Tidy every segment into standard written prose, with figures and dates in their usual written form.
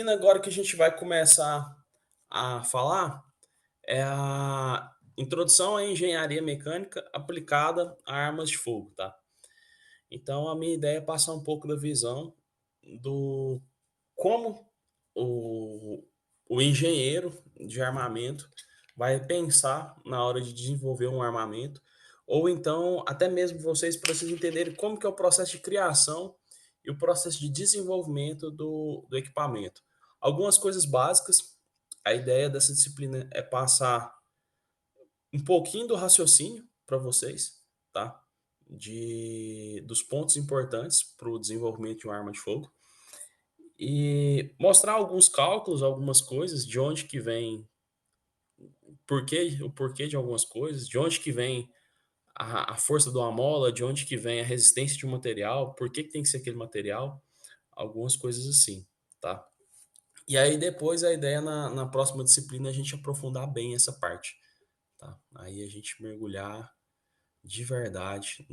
Agora que a gente vai começar a falar é a introdução à engenharia mecânica aplicada a armas de fogo, tá? Então a minha ideia é passar um pouco da visão do como o, o engenheiro de armamento vai pensar na hora de desenvolver um armamento, ou então até mesmo vocês precisam entenderem como que é o processo de criação e o processo de desenvolvimento do equipamento. Algumas coisas básicas, a ideia dessa disciplina é passar um pouquinho do raciocínio para vocês, tá? Dos pontos importantes para o desenvolvimento de uma arma de fogo e mostrar alguns cálculos, algumas coisas, de onde que vem, o porquê de algumas coisas, de onde que vem a força de uma mola, de onde que vem a resistência de um material, por que que tem que ser aquele material, algumas coisas assim, tá? E aí depois a ideia na próxima disciplina é a gente aprofundar bem essa parte, tá? Aí a gente mergulhar de verdade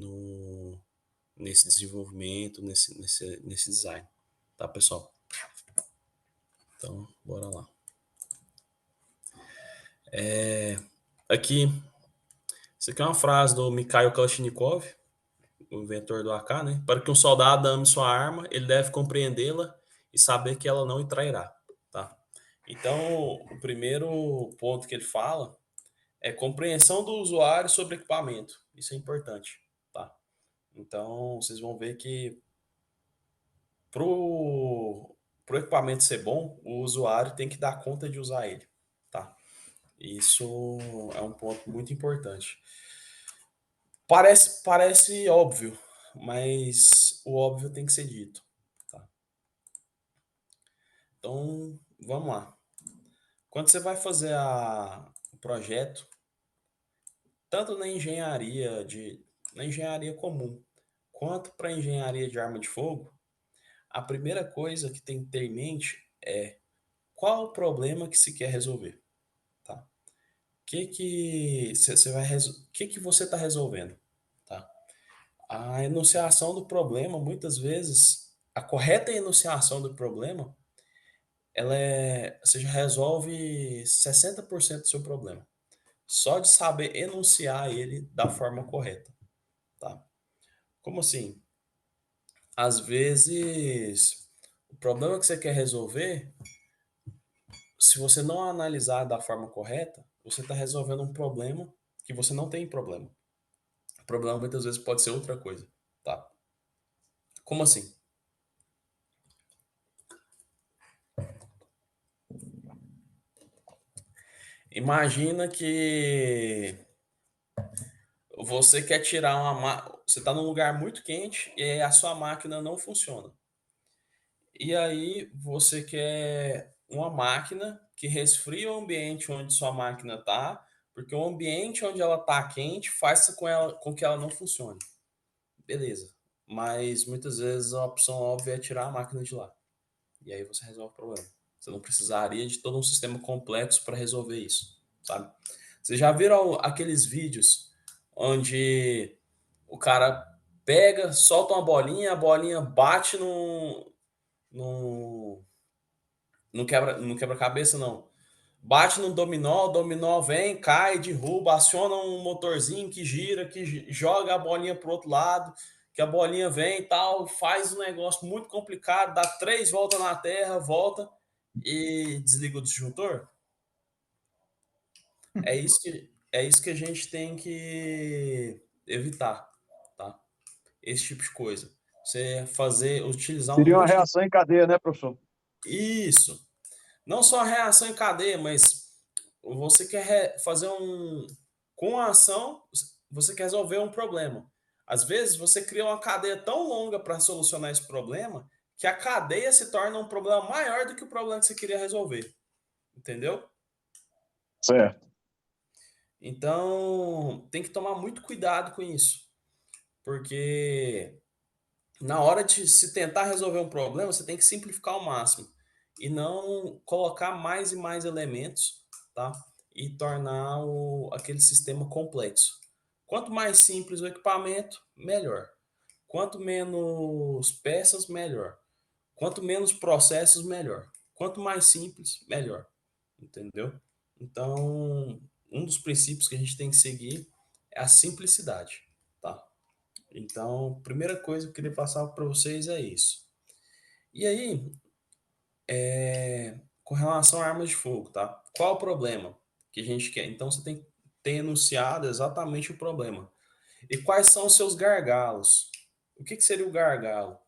nesse desenvolvimento, nesse design, tá, pessoal? Então, bora lá. Aqui, isso aqui é uma frase do Mikhail Kalashnikov, o inventor do AK, né? Para que um soldado ame sua arma, ele deve compreendê-la e saber que ela não o trairá, tá? Então, o primeiro ponto que ele fala é compreensão do usuário sobre equipamento. Isso é importante, tá? Então, vocês vão ver que pro equipamento ser bom, o usuário tem que dar conta de usar ele, tá? Isso é um ponto muito importante. Parece óbvio, mas o óbvio tem que ser dito, tá? Então, vamos lá. Quando você vai fazer o projeto, tanto na engenharia comum, quanto para engenharia de arma de fogo, a primeira coisa que tem que ter em mente é qual o problema que se quer resolver, tá? Que você está resolvendo, tá? A enunciação do problema, muitas vezes, a correta enunciação do problema, você já resolve 60% do seu problema. Só de saber enunciar ele da forma correta, tá? Como assim? Às vezes, o problema que você quer resolver, se você não analisar da forma correta, você está resolvendo um problema que você não tem problema. O problema muitas vezes pode ser outra coisa, tá? Como assim? Imagina que você quer tirar você está num lugar muito quente e aí a sua máquina não funciona. E aí você quer uma máquina que resfrie o ambiente onde sua máquina está, porque o ambiente onde ela está quente faz com que ela não funcione. Beleza. Mas muitas vezes a opção óbvia é tirar a máquina de lá. E aí você resolve o problema. Você não precisaria de todo um sistema complexo para resolver isso, sabe? Vocês já viram aqueles vídeos onde o cara pega, solta uma bolinha, a bolinha bate no, no quebra-cabeça, não. Bate no dominó, o dominó vem, cai, derruba, aciona um motorzinho que gira, joga a bolinha pro outro lado, que a bolinha vem e tal, faz um negócio muito complicado, dá 3 voltas na Terra, volta e desliga o disjuntor. É isso que a gente tem que evitar, tá? Esse tipo de coisa. Utilizar um Seria uma monte de... reação em cadeia, né, professor? Isso. Não só a reação em cadeia, mas você quer fazer com a ação, você quer resolver um problema. Às vezes você cria uma cadeia tão longa para solucionar esse problema que a cadeia se torna um problema maior do que o problema que você queria resolver. Entendeu? Certo. Então, tem que tomar muito cuidado com isso, porque na hora de se tentar resolver um problema, você tem que simplificar ao máximo e não colocar mais e mais elementos, tá? E tornar aquele sistema complexo. Quanto mais simples o equipamento, melhor. Quanto menos peças, melhor. Quanto menos processos, melhor. Quanto mais simples, melhor, entendeu? Então, um dos princípios que a gente tem que seguir é a simplicidade, tá? Então, primeira coisa que eu queria passar para vocês é isso. E aí, com relação a armas de fogo, tá? Qual o problema que a gente quer? Então, você tem que ter enunciado exatamente o problema. E quais são os seus gargalos? O que seria o gargalo?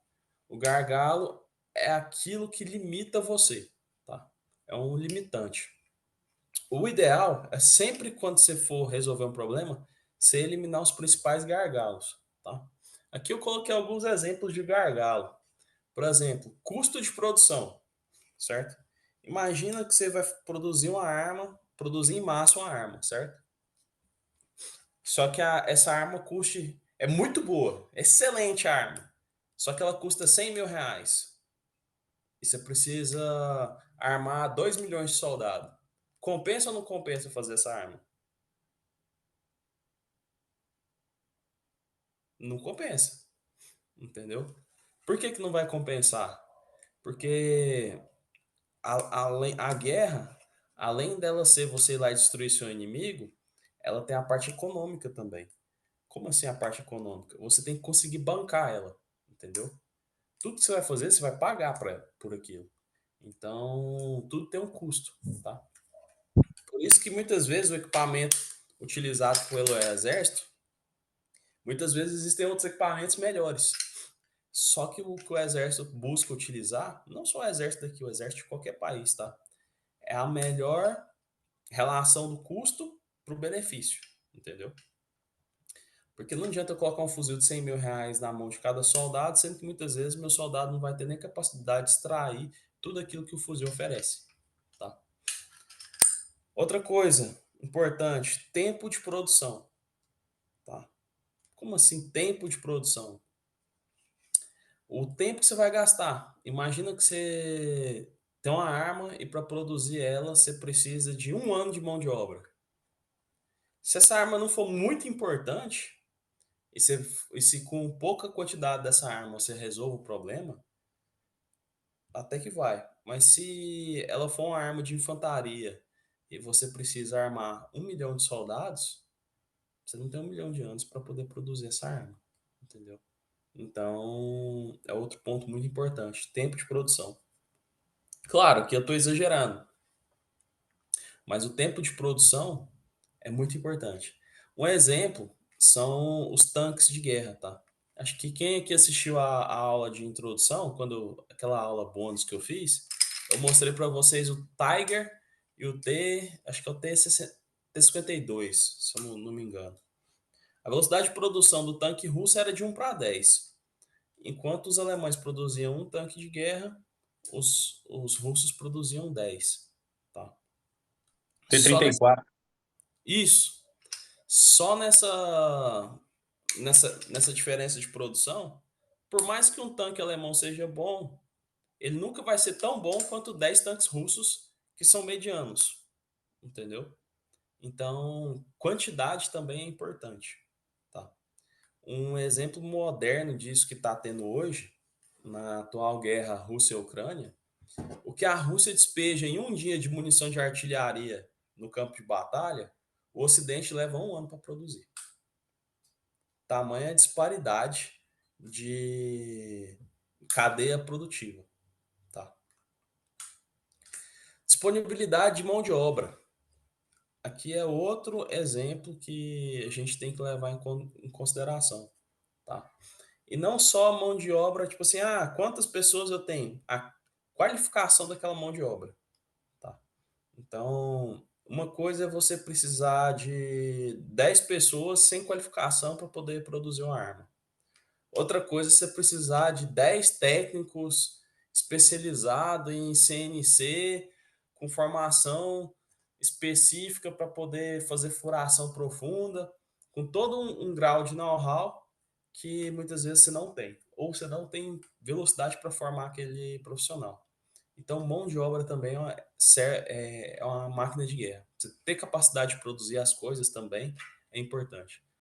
O gargalo é aquilo que limita você, tá? É um limitante. O ideal é sempre quando você for resolver um problema, você eliminar os principais gargalos, tá? Aqui eu coloquei alguns exemplos de gargalo. Por exemplo, custo de produção, certo? Imagina que você vai produzir uma arma, produzir em massa uma arma, certo? Só que essa arma custe, é muito boa, excelente arma. Só que ela custa 100 mil reais. E você precisa armar 2 milhões de soldados. Compensa ou não compensa fazer essa arma? Não compensa, entendeu? Por que que não vai compensar? Porque a guerra, além dela ser você ir lá e destruir seu inimigo, ela tem a parte econômica também. Como assim a parte econômica? Você tem que conseguir bancar ela, entendeu? Tudo que você vai fazer, você vai pagar por aquilo. Então, tudo tem um custo, tá? Por isso que muitas vezes o equipamento utilizado pelo exército, muitas vezes existem outros equipamentos melhores. Só que o exército busca utilizar, não só o exército daqui, o exército de qualquer país, tá? É a melhor relação do custo para o benefício, entendeu? Porque não adianta eu colocar um fuzil de 100 mil reais na mão de cada soldado, sendo que muitas vezes meu soldado não vai ter nem capacidade de extrair tudo aquilo que o fuzil oferece, tá? Outra coisa importante, tempo de produção, tá? Como assim tempo de produção? O tempo que você vai gastar. Imagina que você tem uma arma e para produzir ela você precisa de 1 ano de mão de obra. Se essa arma não for muito importante, e se com pouca quantidade dessa arma você resolve o problema, até que vai. Mas se ela for uma arma de infantaria e você precisa armar 1 milhão de soldados, você não tem 1 milhão de anos para poder produzir essa arma, entendeu? Então, é outro ponto muito importante, tempo de produção. Claro que eu estou exagerando, mas o tempo de produção é muito importante. Um exemplo são os tanques de guerra, tá? Acho que quem aqui assistiu a aula de introdução, aquela aula bônus que eu fiz, eu mostrei para vocês o Tiger e o acho que é o T-52, se eu não me engano. A velocidade de produção do tanque russo era de 1 para 10. Enquanto os alemães produziam um tanque de guerra, os russos produziam 10. Tá? Só nessa, T-34. isso. Só nessa diferença de produção, por mais que um tanque alemão seja bom, ele nunca vai ser tão bom quanto 10 tanques russos que são medianos, entendeu? Então, quantidade também é importante, tá? Um exemplo moderno disso que está tendo hoje, na atual guerra Rússia-Ucrânia, o que a Rússia despeja em um dia de munição de artilharia no campo de batalha, o Ocidente leva 1 ano para produzir. Tamanha disparidade de cadeia produtiva. Tá? Disponibilidade de mão de obra. Aqui é outro exemplo que a gente tem que levar em consideração. Tá? E não só a mão de obra, tipo assim, quantas pessoas eu tenho? A qualificação daquela mão de obra. Tá? Então, uma coisa é você precisar de 10 pessoas sem qualificação para poder produzir uma arma. Outra coisa é você precisar de 10 técnicos especializados em CNC, com formação específica para poder fazer furação profunda, com todo um grau de know-how que muitas vezes você não tem, ou você não tem velocidade para formar aquele profissional. Então, mão de obra também é uma máquina de guerra. Você ter capacidade de produzir as coisas também é importante.